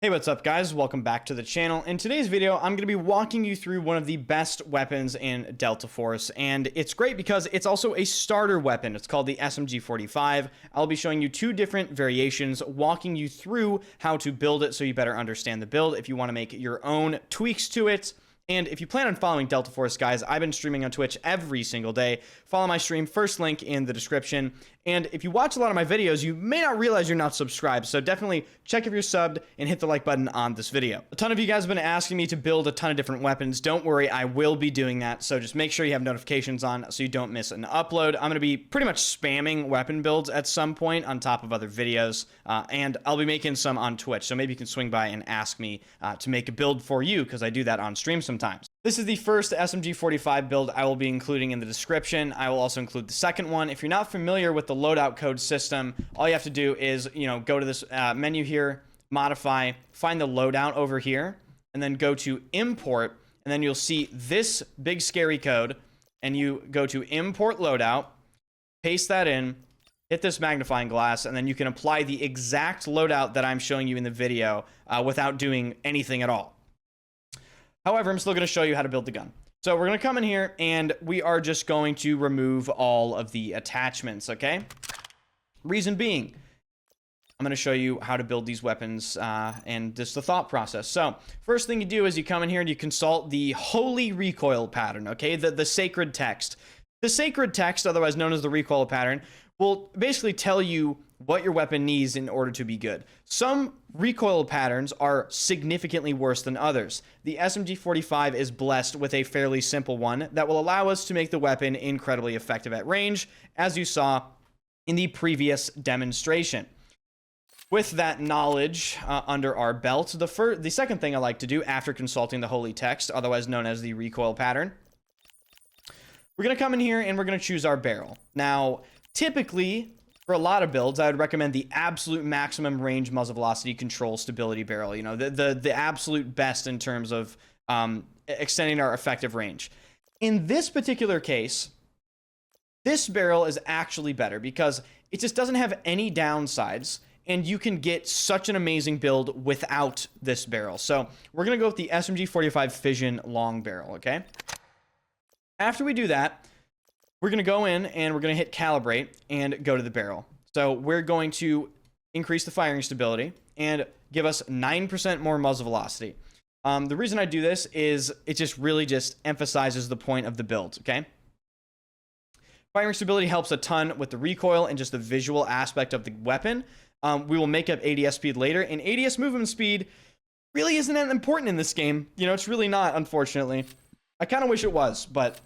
Hey, what's up guys? Welcome back to the channel. In today's video, I'm going to be walking you through one of the best weapons in Delta Force, and it's great because it's also a starter weapon. It's called the SMG-45. I'll be showing you two different variations, walking you through how to build it so you better understand the build if you want to make your own tweaks to it. And if you plan on following Delta Force, guys, I've been streaming on Twitch every single day. Follow my stream, first link in the description. And if you watch a lot of my videos, you may not realize you're not subscribed. So definitely check if you're subbed and hit the like button on this video. A ton of you guys have been asking me to build a ton of different weapons. Don't worry, I will be doing that. So just make sure you have notifications on so you don't miss an upload. I'm going to be pretty much spamming weapon builds at some point on top of other videos. And I'll be making some on Twitch. So maybe you can swing by and ask me to make a build for you because I do that on stream sometimes. This is the first SMG-45 build I will be including in the description. I will also include the second one. If you're not familiar with the loadout code system, all you have to do is, go to this menu here, modify, find the loadout over here, and then go to import, and then you'll see this big scary code, and you go to import loadout, paste that in, hit this magnifying glass, and then you can apply the exact loadout that I'm showing you in the video without doing anything at all. However, I'm still going to show you how to build the gun. So we're going to come in here and we are just going to remove all of the attachments, okay? Reason being, I'm going to show you how to build these weapons and just the thought process. So first thing you do is you come in here and you consult the holy recoil pattern, okay? The sacred text. The sacred text, otherwise known as the recoil pattern, will basically tell you what your weapon needs in order to be good. Some recoil patterns are significantly worse than others. The SMG-45 is blessed with a fairly simple one that will allow us to make the weapon incredibly effective at range, as you saw in the previous demonstration. With that knowledge under our belt, the second thing I like to do after consulting the holy text, otherwise known as the recoil pattern, we're going to come in here and we're going to choose our barrel. Now, typically, for a lot of builds, I would recommend the absolute maximum range muzzle velocity control stability barrel. The absolute best in terms of extending our effective range. In this particular case, this barrel is actually better because it just doesn't have any downsides, and you can get such an amazing build without this barrel. So we're going to go with the SMG-45 Fission long barrel, okay? After we do that, we're going to go in and we're going to hit calibrate and go to the barrel. So we're going to increase the firing stability and give us 9% more muzzle velocity. The reason I do this is it just really just emphasizes the point of the build, okay? Firing stability helps a ton with the recoil and just the visual aspect of the weapon. We will make up ADS speed later, and ADS movement speed really isn't that important in this game. It's really not, unfortunately. I kind of wish it was, but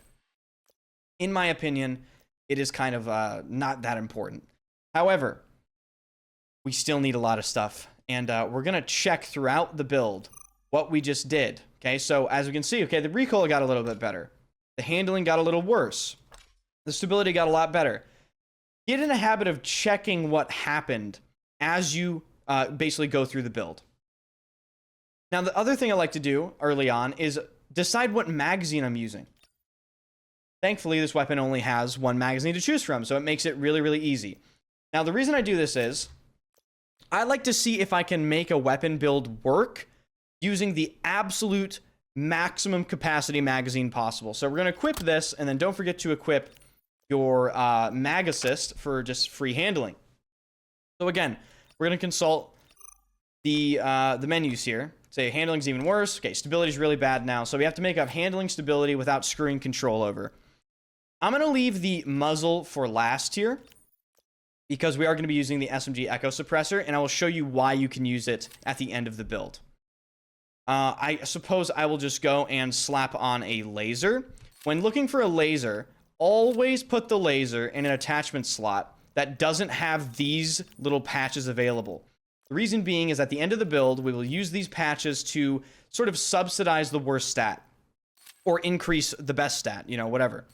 in my opinion, it is kind of not that important. However, we still need a lot of stuff, and we're going to check throughout the build what we just did. Okay, so as we can see, okay, the recoil got a little bit better. The handling got a little worse. The stability got a lot better. Get in a habit of checking what happened as you basically go through the build. Now, the other thing I like to do early on is decide what magazine I'm using. Thankfully, this weapon only has one magazine to choose from, so it makes it really, really easy. Now, the reason I do this is I like to see if I can make a weapon build work using the absolute maximum capacity magazine possible. So we're going to equip this, and then don't forget to equip your mag assist for just free handling. So again, we're going to consult the menus here. Say handling's even worse. Okay, stability's really bad now, so we have to make up handling stability without screwing control over. I'm going to leave the muzzle for last here because we are going to be using the SMG Echo Suppressor, and I will show you why you can use it at the end of the build. I suppose I will just go and slap on a laser. When looking for a laser, always put the laser in an attachment slot that doesn't have these little patches available. The reason being is at the end of the build, we will use these patches to sort of subsidize the worst stat or increase the best stat, whatever.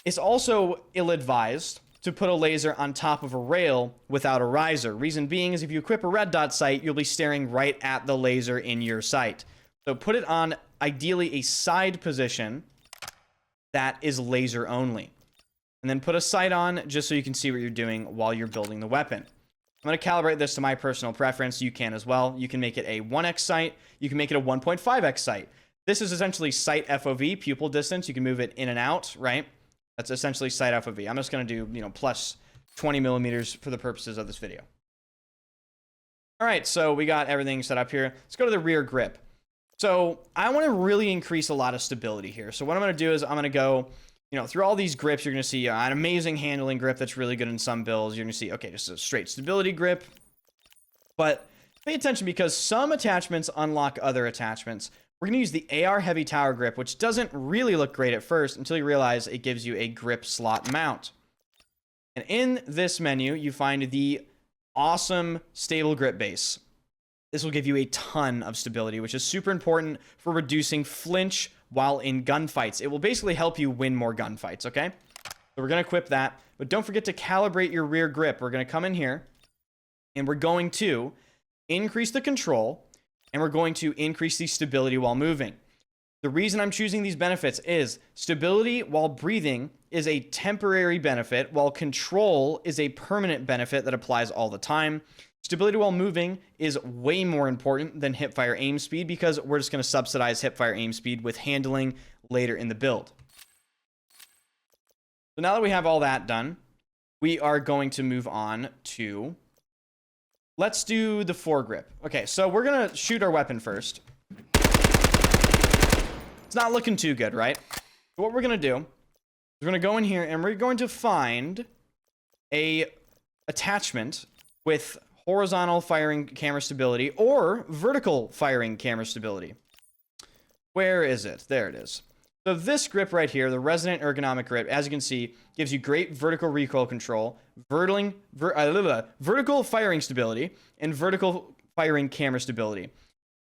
It's also ill-advised to put a laser on top of a rail without a riser. Reason being is if you equip a red dot sight, you'll be staring right at the laser in your sight. So put it on, ideally, a side position that is laser only. And then put a sight on just so you can see what you're doing while you're building the weapon. I'm going to calibrate this to my personal preference. You can as well. You can make it a 1x sight. You can make it a 1.5x sight. This is essentially sight FOV, pupil distance. You can move it in and out, right? That's essentially sight FOV. I'm just going to do, plus 20 millimeters for the purposes of this video. All right, so we got everything set up here. Let's go to the rear grip. So I want to really increase a lot of stability here. So what I'm going to do is I'm going to go, through all these grips, you're going to see an amazing handling grip that's really good in some builds. You're going to see, okay, just a straight stability grip. But pay attention because some attachments unlock other attachments. We're going to use the AR Heavy Tower Grip, which doesn't really look great at first until you realize it gives you a grip slot mount. And in this menu, you find the awesome stable grip base. This will give you a ton of stability, which is super important for reducing flinch while in gunfights. It will basically help you win more gunfights, okay? So we're going to equip that, but don't forget to calibrate your rear grip. We're going to come in here, and we're going to increase the control, and we're going to increase the stability while moving. The reason I'm choosing these benefits is stability while breathing is a temporary benefit, while control is a permanent benefit that applies all the time. Stability while moving is way more important than hipfire aim speed because we're just going to subsidize hipfire aim speed with handling later in the build. So now that we have all that done, we are going to move on to, let's do the foregrip. Okay, so we're going to shoot our weapon first. It's not looking too good, right? So what we're going to do is we're going to go in here and we're going to find a attachment with horizontal firing camera stability or vertical firing camera stability. Where is it? There it is. So this grip right here, the Resonant Ergonomic Grip, as you can see, gives you great vertical recoil control, vertical firing stability, and vertical firing camera stability.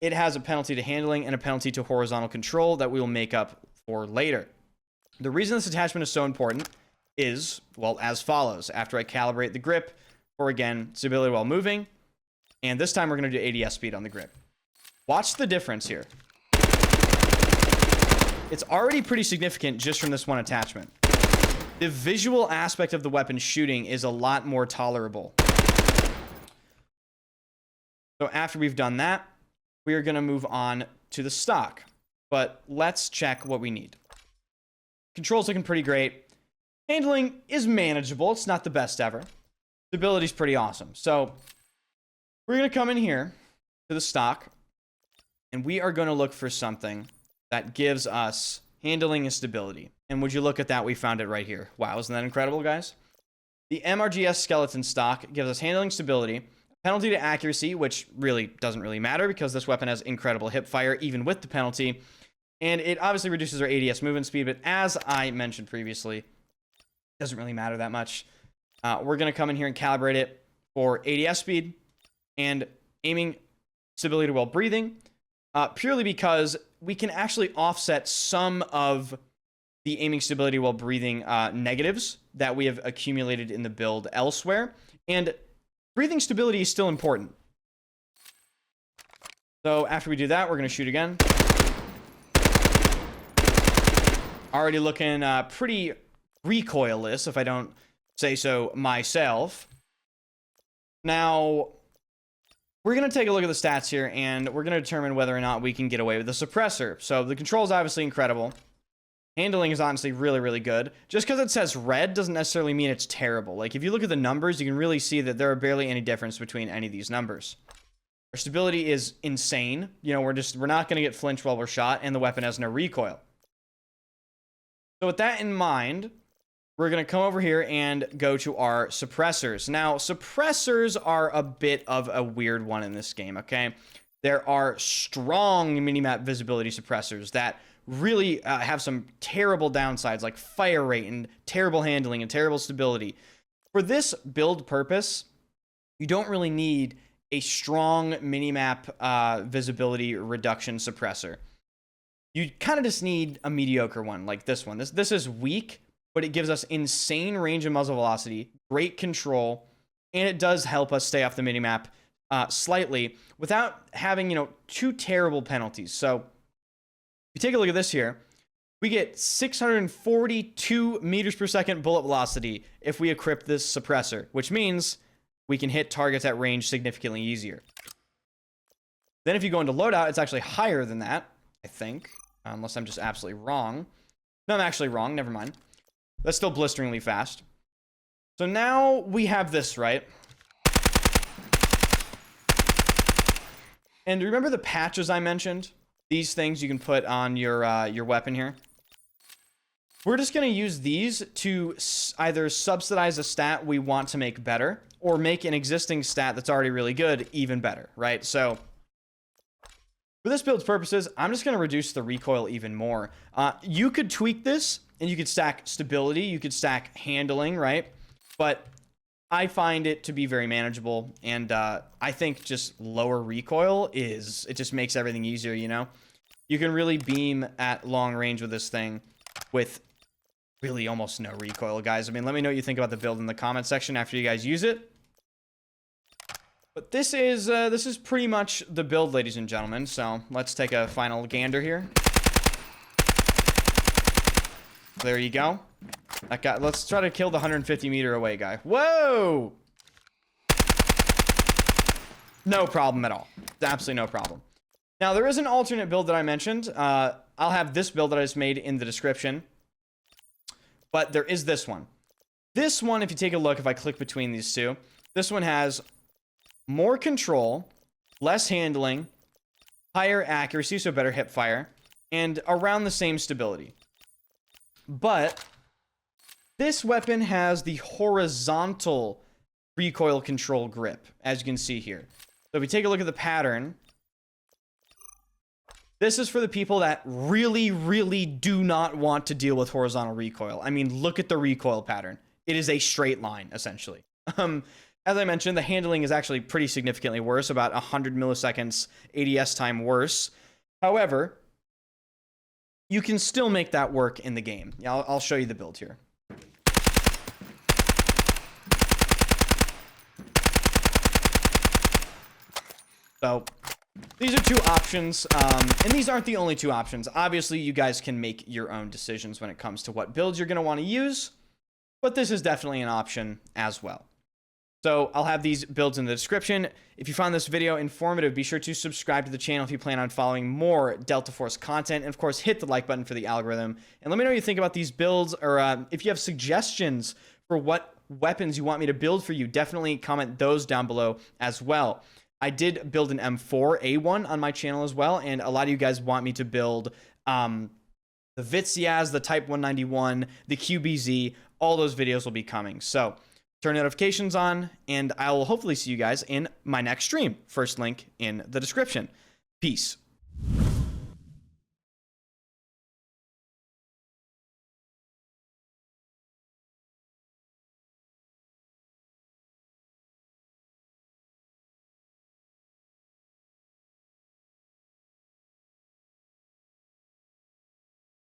It has a penalty to handling and a penalty to horizontal control that we will make up for later. The reason this attachment is so important is, well, as follows. After I calibrate the grip, for, again, stability while moving. And this time we're going to do ADS speed on the grip. Watch the difference here. It's already pretty significant just from this one attachment. The visual aspect of the weapon shooting is a lot more tolerable. So after we've done that, we are going to move on to the stock. But let's check what we need. Control's looking pretty great. Handling is manageable. It's not the best ever. Stability's pretty awesome. So we're going to come in here to the stock, and we are going to look for something that gives us handling and stability. And would you look at that? We found it right here. Wow, isn't that incredible, guys? The MRGS skeleton stock gives us handling stability, penalty to accuracy, which really doesn't really matter because this weapon has incredible hip fire even with the penalty. And it obviously reduces our ADS movement speed, but as I mentioned previously, it doesn't really matter that much. We're going to come in here and calibrate it for ADS speed and aiming stability while breathing, purely because we can actually offset some of the aiming stability while breathing negatives that we have accumulated in the build elsewhere. And breathing stability is still important. So after we do that, we're going to shoot again. Already looking pretty recoilless, if I don't say so myself. Now, we're going to take a look at the stats here, and we're going to determine whether or not we can get away with the suppressor. So the control is obviously incredible. Handling is honestly really, really good. Just because it says red doesn't necessarily mean it's terrible. Like, if you look at the numbers, you can really see that there are barely any difference between any of these numbers. Our stability is insane. We're not going to get flinch while we're shot, and the weapon has no recoil. So with that in mind, we're going to come over here and go to our suppressors. Now, suppressors are a bit of a weird one in this game, okay? There are strong minimap visibility suppressors that really have some terrible downsides, like fire rate and terrible handling and terrible stability. For this build purpose, you don't really need a strong minimap visibility reduction suppressor. You kind of just need a mediocre one, like this one. This is weak, but it gives us insane range and muzzle velocity, great control, and it does help us stay off the minimap slightly without having, two terrible penalties. So if you take a look at this here, we get 642 meters per second bullet velocity if we equip this suppressor, which means we can hit targets at range significantly easier. Then if you go into loadout, it's actually higher than that, I think. Unless I'm just absolutely wrong. No, I'm actually wrong. Never mind. That's still blisteringly fast. So now we have this, right? And remember the patches I mentioned? These things you can put on your weapon here. We're just going to use these to either subsidize a stat we want to make better, or make an existing stat that's already really good even better, right? So for this build's purposes, I'm just going to reduce the recoil even more. You could tweak this, and you could stack stability, you could stack handling, right? But I find it to be very manageable, and I think just lower recoil it just makes everything easier, you know? You can really beam at long range with this thing with really almost no recoil, guys. I mean, let me know what you think about the build in the comment section after you guys use it. But this is pretty much the build, ladies and gentlemen. So let's take a final gander here. There you go. That guy. Let's try to kill the 150 meter away guy. Whoa! No problem at all. Absolutely no problem. Now, there is an alternate build that I mentioned. I'll have this build that I just made in the description. But there is this one. This one, if you take a look, if I click between these two, this one has more control, less handling, higher accuracy, so better hip fire, and around the same stability. But this weapon has the horizontal recoil control grip, as you can see here. So if we take a look at the pattern, this is for the people that really, really do not want to deal with horizontal recoil. I mean, look at the recoil pattern. It is a straight line, essentially. As I mentioned, the handling is actually pretty significantly worse, about 100 milliseconds ADS time worse. However, you can still make that work in the game. Yeah, I'll show you the build here. So these are two options, and these aren't the only two options. Obviously, you guys can make your own decisions when it comes to what builds you're going to want to use, but this is definitely an option as well. So I'll have these builds in the description. If you found this video informative, be sure to subscribe to the channel if you plan on following more Delta Force content. And of course, hit the like button for the algorithm. And let me know what you think about these builds, or if you have suggestions for what weapons you want me to build for you, definitely comment those down below as well. I did build an M4A1 on my channel as well, and a lot of you guys want me to build the VIII, the Type 191, the QBZ. All those videos will be coming. So turn notifications on, and I will hopefully see you guys in my next stream. First link in the description. Peace.